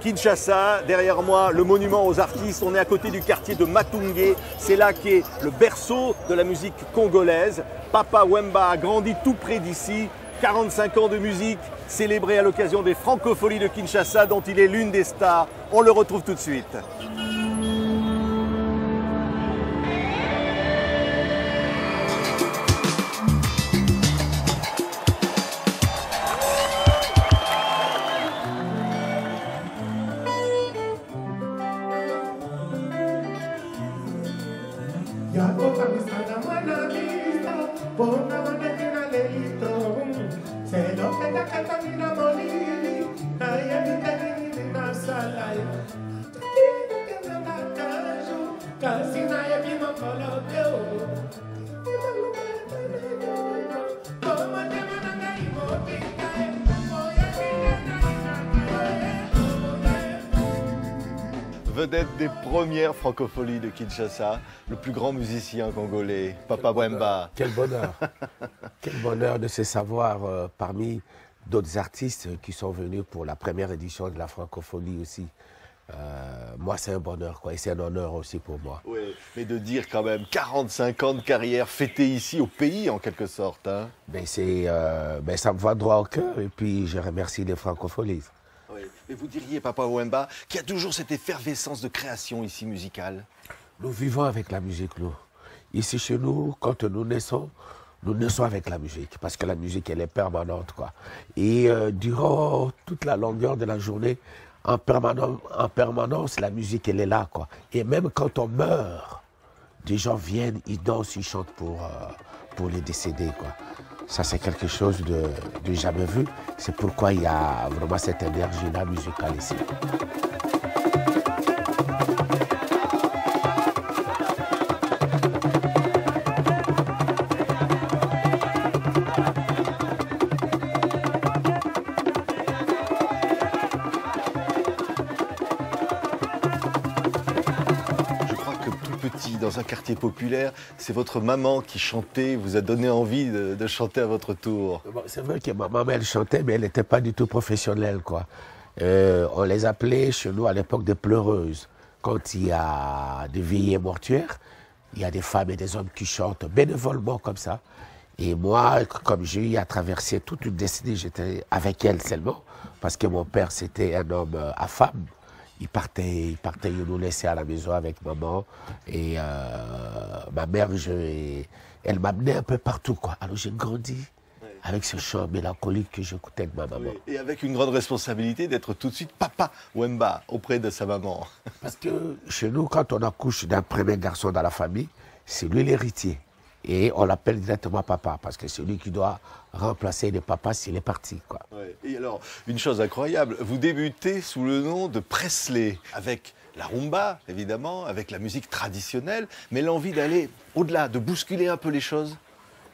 Kinshasa, derrière moi, le monument aux artistes. On est à côté du quartier de Matungé. C'est là qu'est le berceau de la musique congolaise. Papa Wemba a grandi tout près d'ici. 45 ans de musique, célébrée à l'occasion des Francopholies de Kinshasa, dont il est l'une des stars. On le retrouve tout de suite. Vedette des premières Francopholies de Kinshasa, le plus grand musicien congolais, Papa Wemba. Quel bonheur. Quel bonheur de se savoir parmi d'autres artistes qui sont venus pour la première édition de la Francophonie aussi. Moi, c'est un bonheur, quoi, et c'est un honneur aussi pour moi. Oui, mais de dire quand même 45 ans de carrière fêtée ici au pays, en quelque sorte. Hein. Ça me va droit au cœur, et puis je remercie les Francopholies. Oui. Mais vous diriez, Papa Wemba, qu'il y a toujours cette effervescence de création ici musicale? Nous vivons avec la musique, nous. Ici, chez nous, quand nous naissons avec la musique, parce que la musique, elle est permanente, quoi. Et durant toute la longueur de la journée, en permanence, la musique, elle est là, quoi. Et même quand on meurt, des gens viennent, ils dansent, ils chantent pour les décédés, quoi. Ça, c'est quelque chose de jamais vu. C'est pourquoi il y a vraiment cette énergie-là musicale ici. Dans un quartier populaire, c'est votre maman qui chantait, vous a donné envie de chanter à votre tour. C'est vrai que ma maman, elle chantait, mais elle n'était pas du tout professionnelle, quoi. On les appelait chez nous à l'époque des pleureuses. Quand il y a des veillées mortuaires, il y a des femmes et des hommes qui chantent bénévolement comme ça. Et moi, comme j'ai eu à traverser toute une destinée, j'étais avec elle seulement, parce que mon père, c'était un homme à femme. Il partait, il nous laissait à la maison avec maman. Et ma mère, elle m'amenait un peu partout, quoi. Alors j'ai grandi avec ce chant mélancolique que j'écoutais de ma maman. Oui, et avec une grande responsabilité d'être tout de suite Papa Wemba auprès de sa maman. Parce que chez nous, quand on accouche d'un premier garçon dans la famille, c'est lui l'héritier. Et on l'appelle directement papa, parce que c'est lui qui doit remplacer le papa s'il est parti, quoi. Ouais. Et alors, une chose incroyable, vous débutez sous le nom de Presley, avec la rumba, évidemment, avec la musique traditionnelle, mais l'envie d'aller au-delà, de bousculer un peu les choses.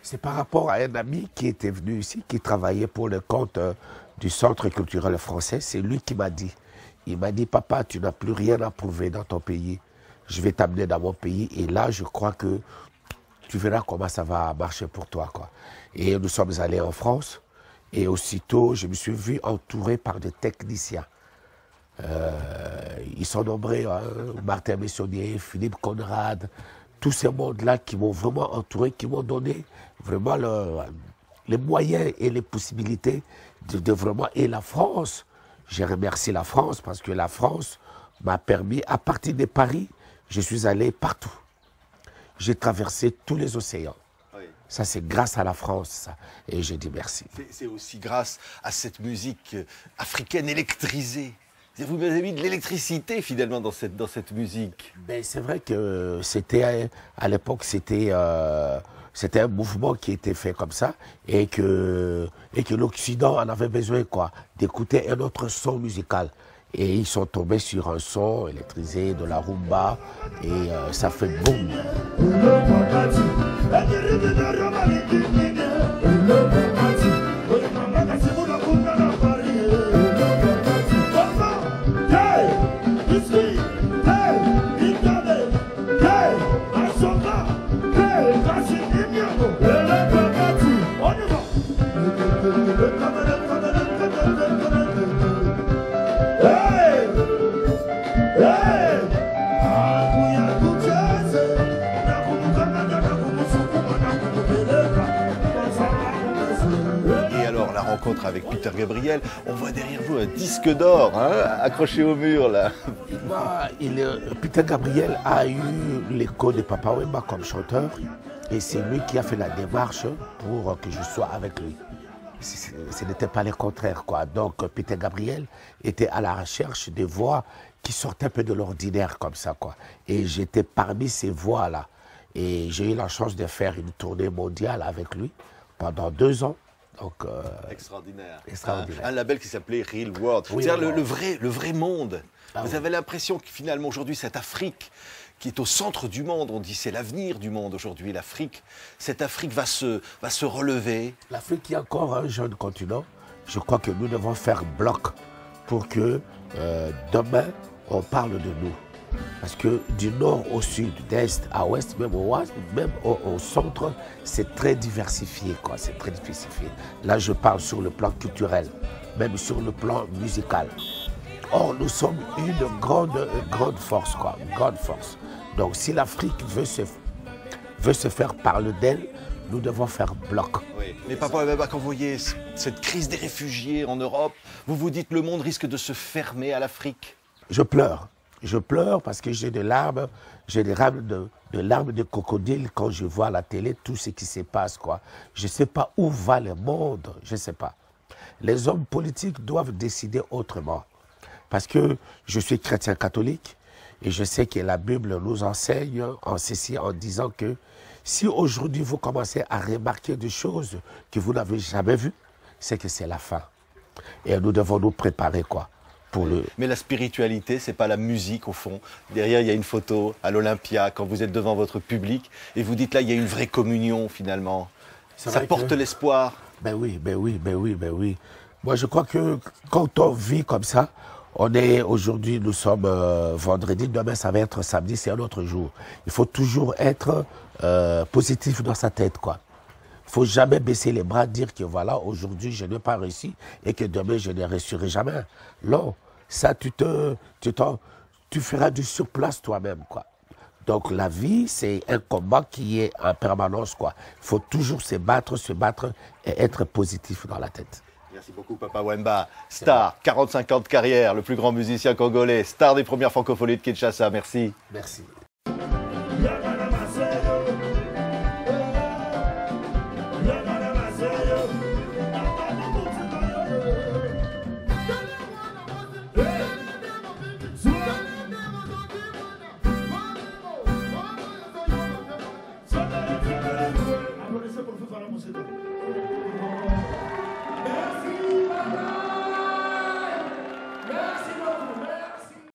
C'est par rapport à un ami qui était venu ici, qui travaillait pour le compte du Centre culturel français. C'est lui qui m'a dit, il m'a dit, papa, tu n'as plus rien à prouver dans ton pays. Je vais t'amener dans mon pays, et là, je crois que tu verras comment ça va marcher pour toi, quoi. Et nous sommes allés en France. Et aussitôt, je me suis vu entouré par des techniciens. Ils sont nombreux, hein, Martin Messonnier, Philippe Conrad, tous ces mondes-là qui m'ont vraiment entouré, qui m'ont donné vraiment les moyens et les possibilités de vraiment... Et la France, j'ai remercié la France parce que la France m'a permis, à partir de Paris, je suis allé partout. J'ai traversé tous les océans. Oui. Ça, c'est grâce à la France, ça. Et je dis merci. C'est aussi grâce à cette musique africaine électrisée. Vous avez mis de l'électricité, finalement, dans cette musique. Ben, c'est vrai que c'était, à l'époque, c'était un mouvement qui était fait comme ça et que l'Occident en avait besoin, quoi, d'écouter un autre son musical. Et ils sont tombés sur un son électrisé de la rumba et ça fait boum. Et alors, la rencontre avec Peter Gabriel, on voit derrière vous un disque d'or, hein, accroché au mur, là. Bah, Peter Gabriel a eu l'écho de Papa Wemba comme chanteur et c'est lui qui a fait la démarche pour que je sois avec lui. Ce n'était pas le contraire, quoi. Donc Peter Gabriel était à la recherche des voix qui sortaient un peu de l'ordinaire comme ça, quoi. Et j'étais parmi ces voix-là. Et j'ai eu la chance de faire une tournée mondiale avec lui pendant 2 ans. Donc, extraordinaire. Extraordinaire. Un label qui s'appelait Real World. Oui, C'est-à-dire le vrai monde. Ah, vous avez l'impression que finalement aujourd'hui cette Afrique qui est au centre du monde, on dit c'est l'avenir du monde aujourd'hui, l'Afrique, cette Afrique va se relever. L'Afrique est encore un jeune continent. Je crois que nous devons faire bloc pour que demain on parle de nous. Parce que du nord au sud, d'est à ouest, même au ouest, même au centre, c'est très diversifié, quoi. C'est très diversifié. Là, je parle sur le plan culturel, même sur le plan musical. Or, nous sommes une grande force, quoi. Une grande force. Donc, si l'Afrique veut se faire parler d'elle, nous devons faire bloc. Oui. Mais Papa Wemba, quand vous voyez cette crise des réfugiés en Europe, vous vous dites le monde risque de se fermer à l'Afrique. Je pleure. Je pleure parce que j'ai des larmes de crocodile quand je vois à la télé tout ce qui se passe, quoi. Je ne sais pas où va le monde, je ne sais pas. Les hommes politiques doivent décider autrement. Parce que je suis chrétien catholique et je sais que la Bible nous enseigne en ceci en disant que si aujourd'hui vous commencez à remarquer des choses que vous n'avez jamais vues, c'est que c'est la fin. Et nous devons nous préparer, quoi. Mais la spiritualité, c'est pas la musique au fond. Derrière, il y a une photo à l'Olympia, quand vous êtes devant votre public, et vous dites là, il y a une vraie communion finalement. Ça porte l'espoir. Ben oui. Moi, je crois que quand on vit comme ça, aujourd'hui, nous sommes vendredi, demain ça va être samedi, c'est un autre jour. Il faut toujours être positif dans sa tête, quoi. Il ne faut jamais baisser les bras, dire que voilà, aujourd'hui je n'ai pas réussi et que demain je ne réussirai jamais. Non, ça tu feras du surplace toi-même, quoi. Donc la vie, c'est un combat qui est en permanence, quoi. Il faut toujours se battre et être positif dans la tête. Merci beaucoup Papa Wemba, star, 45 ans de carrière, le plus grand musicien congolais, star des premières francophonies de Kinshasa, merci. Merci. Para você,